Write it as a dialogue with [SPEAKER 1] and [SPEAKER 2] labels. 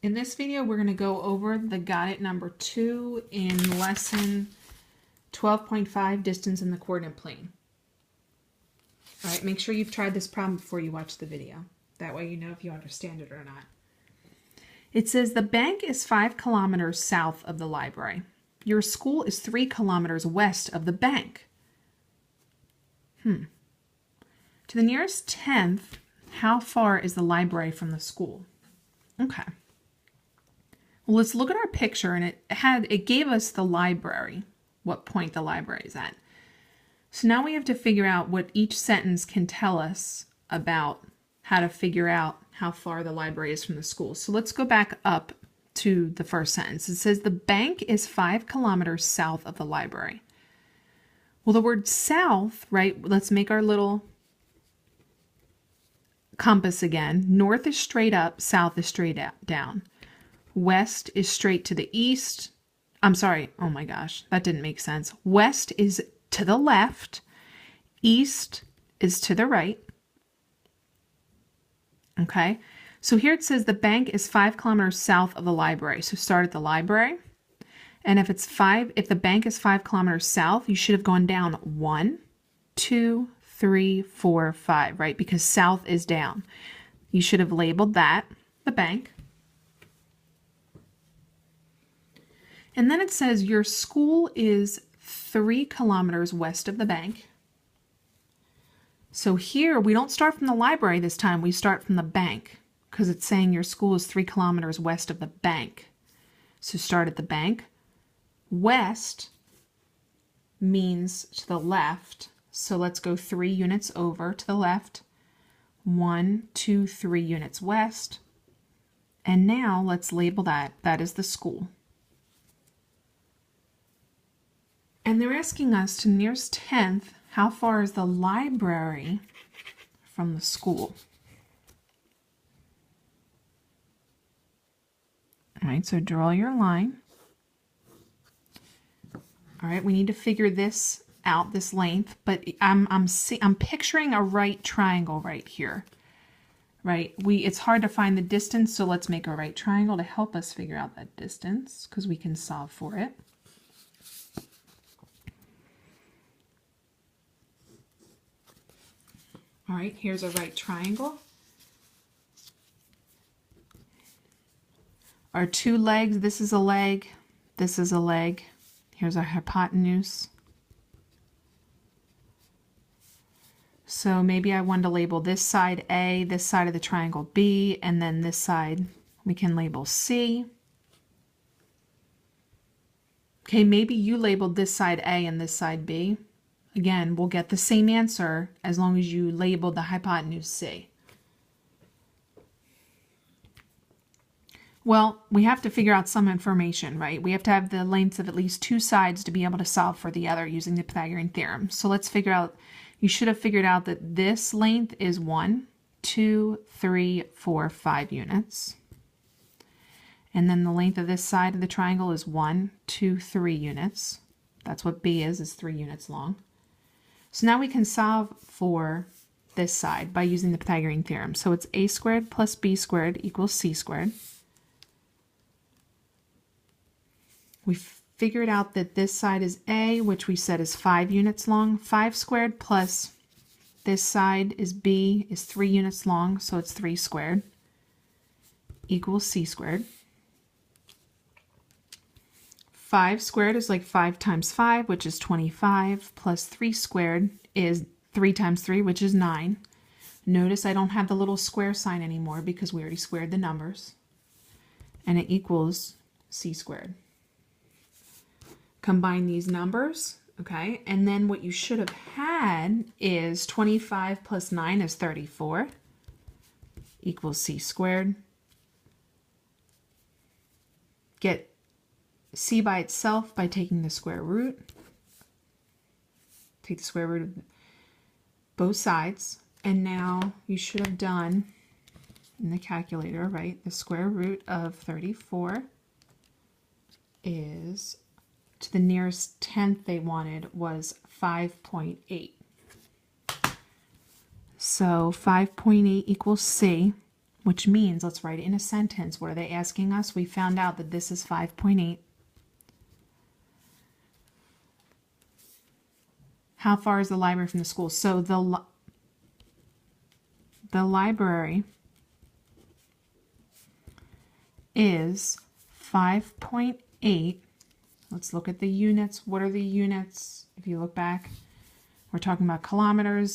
[SPEAKER 1] In this video, we're going to go over the Got It number 2 in lesson 12.5, distance in the coordinate plane. All right, make sure you've tried this problem before you watch the video. That way you know if you understand it or not. It says the bank is 5 kilometers south of the library. Your school is 3 kilometers west of the bank. To the nearest tenth, how far is the library from the school? Okay. Well, let's look at our picture, and it gave us the library, what point the library is at. So now we have to figure out what each sentence can tell us about how to figure out how far the library is from the school. So let's go back up to the first sentence. It says the bank is 5 kilometers south of the library. Well, the word south, right? Let's make our little compass again. North is straight up, south is straight down. West is straight to the east. I'm sorry. Oh my gosh, that didn't make sense. West is to the left. East is to the right. Okay. So here it says the bank is 5 kilometers south of the library. So start at the library. And if the bank is 5 kilometers south, you should have gone down 1, 2, 3, 4, 5, right? Because south is down. You should have labeled that the bank. And then it says your school is 3 kilometers west of the bank. So here we don't start from the library this time, we start from the bank because it's saying your school is 3 kilometers west of the bank. So start at the bank. West means to the left. So let's go 3 units over to the left. 1, 2, 3 units west. And now let's label that. That is the school. And they're asking us to nearest tenth, how far is the library from the school? All right, so draw your line. All right, we need to figure this out, this length, but I'm picturing a right triangle right here. Right? It's hard to find the distance, so let's make a right triangle to help us figure out that distance because we can solve for it. All right, here's a right triangle. Our 2 legs, this is a leg, this is a leg. Here's our hypotenuse. So maybe I wanted to label this side A, this side of the triangle B, and then this side we can label C. Okay, maybe you labeled this side A and this side B. Again, we'll get the same answer as long as you labeled the hypotenuse C. Well, we have to figure out some information, right? We have to have the lengths of at least 2 sides to be able to solve for the other using the Pythagorean theorem. So let's figure out, you should have figured out that this length is 1, 2, 3, 4, 5 units. And then the length of this side of the triangle is 1, 2, 3 units. That's what B is 3 units long. So now we can solve for this side by using the Pythagorean theorem. So it's a squared plus b squared equals c squared. We figured out that this side is a, which we said is 5 units long. 5 squared plus this side is b is 3 units long, so it's 3 squared equals c squared. 5 squared is like 5 times 5, which is 25, plus 3 squared is 3 times 3, which is 9. Notice I don't have the little square sign anymore because we already squared the numbers. And it equals c squared. Combine these numbers, okay? And then what you should have had is 25 plus 9 is 34 equals c squared. Get c by itself by taking the square root. Take the square root of both sides. And now you should have done in the calculator, right? The square root of 34 is, to the nearest tenth they wanted was 5.8. So 5.8 equals c. which means, let's write it in a sentence. What are they asking us? We found out that this is 5.8. How far is the library from the school? So the library is 5.8. Let's look at the units. What are the units? If you look back, we're talking about kilometers.